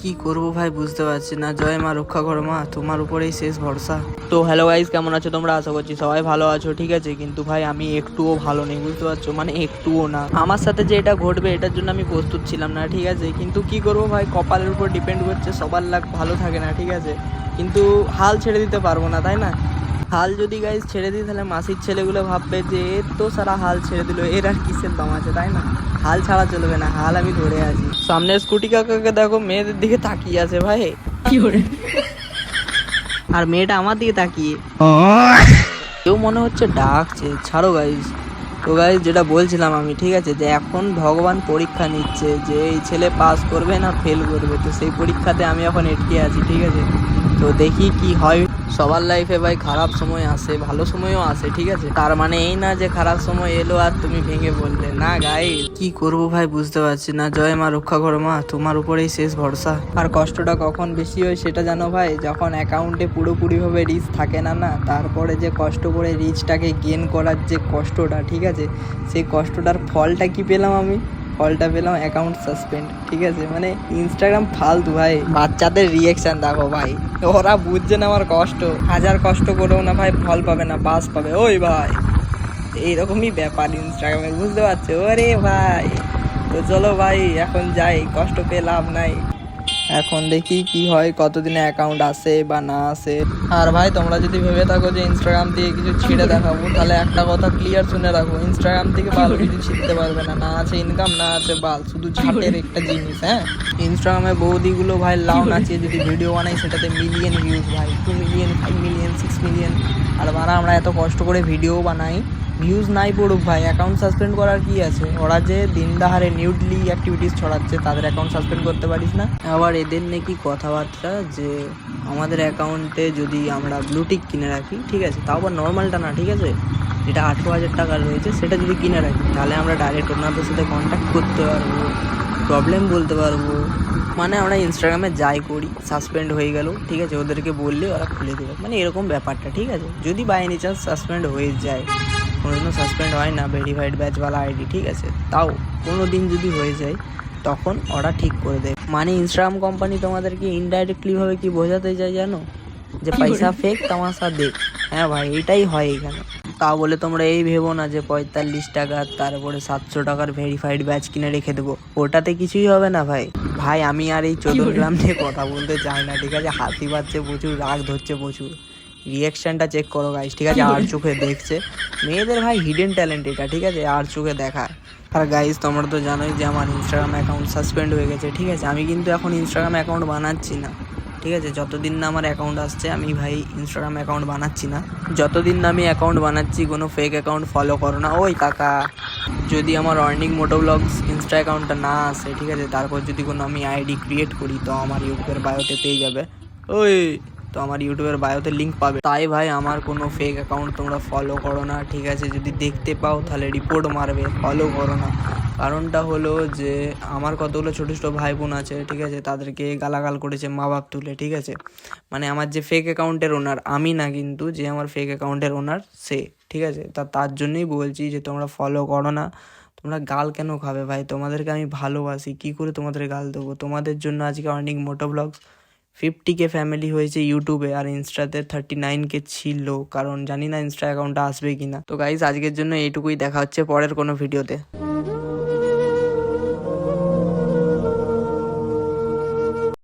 কি করবো ভাই বুঝতে পারছি না। জয় মা রক্ষা করো মা, তোমার উপরেই শেষ ভরসা। তো হ্যালো গাইস, কেমন আছো তোমরা? আশা করছি সবাই ভালো আছো, ঠিক আছে। কিন্তু ভাই আমি একটুও ভালো নেই, বুঝতে পারছো, মানে একটুও না। আমার সাথে যে এটা ঘটবে এটার জন্য আমি প্রস্তুত ছিলাম না, ঠিক আছে। কিন্তু কি করবো ভাই, কপালের উপর ডিপেন্ড করছে, সবার লাক ভালো থাকে না, ঠিক আছে। কিন্তু হাল ছেড়ে দিতে পারবো না, তাই না। হাল যদি গাইস ছেড়ে দিই তাহলে মাসির ছেলেগুলো ভাববে যে এর তো সারা হাল ছেড়ে দিল, এর আর কিসের দাম আছে, তাই না। হাল ছাড়া চলবে না, হাল আমি ধরে আছি। সামনের স্কুটি কাকাকে দেখো, মেয়েদের দিকে তাকিয়ে আছে ভাই, কি করে। আর মেয়েটা আমার দিকে তাকিয়ে, কেউ মনে হচ্ছে ডাকছে, ছাড়ো গাইস। তো গাইস যেটা বলছিলাম আমি, ঠিক আছে, যে এখন ভগবান পরীক্ষা নিচ্ছে যে এই ছেলে পাস করবে না ফেল করবে। তো সেই পরীক্ষাতে আমি এখন এটকে আছি, ঠিক আছে। তো দেখি কি হয়। সবার লাইফে ভাই খারাপ সময় আসে, ভালো সময়ও আসে, ঠিক আছে। তার মানে এই না যে খারাপ সময় এলো আর তুমি ভেঙে বললে না। গাই কি করবো ভাই বুঝতে পারছি না। জয় মা রক্ষা করো মা, তোমার উপরেই শেষ ভরসা। আর কষ্টটা কখন বেশি হয় সেটা জানো ভাই, যখন অ্যাকাউন্টে পুরোপুরি ভাবে রিচ থাকে না, তারপরে যে কষ্ট করে রিচটাকে গেন করার যে কষ্টটা, ঠিক আছে, সেই কষ্টটার ফলটা কি পেলাম আমি? ফলটা পেলাম অ্যাকাউন্ট সাসপেন্ড, ঠিক আছে। মানে ইনস্টাগ্রাম ফালতু ভাই। বাচ্চাদের রিয়েকশন দেখো ভাই, ওরা বুঝছে না আমার কষ্ট। হাজার কষ্ট করেও না ভাই ফল পাবে না, পাস পাবে ওই ভাই। এইরকমই ব্যাপার ইনস্টাগ্রামের, বুঝতে পারছো? ওরে ভাই, তো চলো ভাই এখন যাই, কষ্ট পেয়ে লাভ নাই। এখন দেখি কি হয়, কতদিনে অ্যাকাউন্ট আসে বা না আসে। আর ভাই তোমরা যদি ভেবে থাকো যে ইনস্টাগ্রাম থেকে কিছু ছিঁড়ে দেখাবো, তাহলে একটা কথা ক্লিয়ার শুনে রাখো, ইনস্টাগ্রাম থেকে ভালো কিছু ছিঁড়তে পারবে না। না আছে ইনকাম, না আছে বাল, শুধু ঝাঁটের একটা জিনিস। হ্যাঁ, ইনস্টাগ্রামে বৌদিগুলো ভাই লাউ নাচিয়ে যদি ভিডিও বানাই, সেটাতে মিলিয়ন ভিউজ ভাই, 2 মিলিয়ন, 5 মিলিয়ন, 6 মিলিয়ন। আর আমরা এত কষ্ট করে ভিডিও বানাই, ভিউজ নাই পড়ুক ভাই, অ্যাকাউন্ট সাসপেন্ড করার কি আছে? ওরা যে দিন দাহারে নিউডলি অ্যাক্টিভিটিস ছড়াচ্ছে, তাদের অ্যাকাউন্ট সাসপেন্ড করতে পারিস না? আবার এদের নাকি কথাবার্তা যে আমাদের অ্যাকাউন্টে যদি আমরা ব্লুটিক কিনে রাখি, ঠিক আছে, তাও আবার নর্মালটা না, ঠিক আছে, যেটা 18,000 টাকার রয়েছে, সেটা যদি কিনে রাখি তাহলে আমরা ডাইরেক্ট ওনাদের সাথে কন্ট্যাক্ট করতে পারবো, প্রবলেম বলতে পারবো। মানে আমরা ইনস্টাগ্রামে যাই করি, সাসপেন্ড হয়ে গেল, ঠিক আছে, ওদেরকে বললে ওরা খুলে দেবে, মানে এরকম ব্যাপারটা, ঠিক আছে। যদি বাই এনি চান্স সাসপেন্ড হয়ে যায়, কোনোদিনও সাসপেন্ড হয় না ভেরিফাইড ব্যাচওয়ালা আইডি, ঠিক আছে, তাও কোনো দিন যদি হয়ে যায় তখন ওরা ঠিক করে দেয়। মানে ইনস্টাগ্রাম কোম্পানি তোমাদেরকে ইনডাইরেক্টলিভাবে কি বোঝাতে যায় জানো, যে পয়সা ফেক তামাশা দেখ। হ্যাঁ ভাই, এটাই হয় এখানে। তা বলে তোমরা এই ভেবো না যে 45 টাকা তারপরে 700 টাকার ভেরিফাইড ব্যাচ কিনে রেখে দেবো, ওটাতে কিছুই হবে না ভাই। ভাই আমি আর এই 14 গ্রাম নিয়ে কথা বলতে চাই না, ঠিক আছে। হাসি পাচ্ছে প্রচুর, রাগ ধরছে প্রচুর। রিয়াকশানটা চেক করো গাইস, ঠিক আছে। আর চোখে দেখছে মেয়েদের ভাই, হিডেন ট্যালেন্ট এটা, ঠিক আছে, আর চোখে দেখা। আর গাইস তোমরা তো জানোই যে আমার ইনস্টাগ্রাম অ্যাকাউন্ট সাসপেন্ড হয়ে গেছে, ঠিক আছে। আমি কিন্তু এখন ইনস্টাগ্রাম অ্যাকাউন্ট বানাচ্ছি না, ঠিক আছে। যতদিন না আমার অ্যাকাউন্ট আসছে আমি ভাই ইনস্টাগ্রাম অ্যাকাউন্ট বানাচ্ছি না। যতদিন না আমি অ্যাকাউন্ট বানাচ্ছি, কোনো ফেক অ্যাকাউন্ট ফলো করো না। ওই কাকা, যদি আমার অর্নিং মোটো ব্লগস ইনস্টা অ্যাকাউন্টটা না আসে, ঠিক আছে, তারপর যদি কোনো আমি আইডি ক্রিয়েট করি, তো আমার ইউটিউবের বায়োতে পেয়ে যাবে। ওই, তো আমার ইউটিউবের বায়োতে লিঙ্ক পাবে। তাই ভাই আমার কোনো ফেক অ্যাকাউন্ট তোমরা ফলো করো না, ঠিক আছে। যদি দেখতে পাও তাহলে রিপোর্ট মারবে, ফলো করো না। কারণটা হলো যে আমার কতগুলো ছোটো ছোটো ভাই বোন আছে, ঠিক আছে, তাদেরকে গালাগাল করেছে মা বাপ তুলে, ঠিক আছে। মানে আমার যে ফেক অ্যাকাউন্টের ওনার আমি না, কিন্তু যে আমার ফেক অ্যাকাউন্টের ওনার সে, ঠিক আছে। তার জন্যই বলছি যে তোমরা ফলো করো না। তোমরা গাল কেন খাবে ভাই? তোমাদেরকে আমি ভালোবাসি, কি করে তোমাদের গাল দেবো? তোমাদের জন্য আজকে অর্নিং মোটো ব্লগস 50K ফ্যামিলি হয়েছে ইউটিউবে, আর ইনস্টাতে 39K ছিল, কারণ জানি না ইনস্টা অ্যাকাউন্টটা আসবে কিনা। তো গাইজ আজকের জন্য এইটুকুই, দেখা হচ্ছে পরের কোনো ভিডিওতে।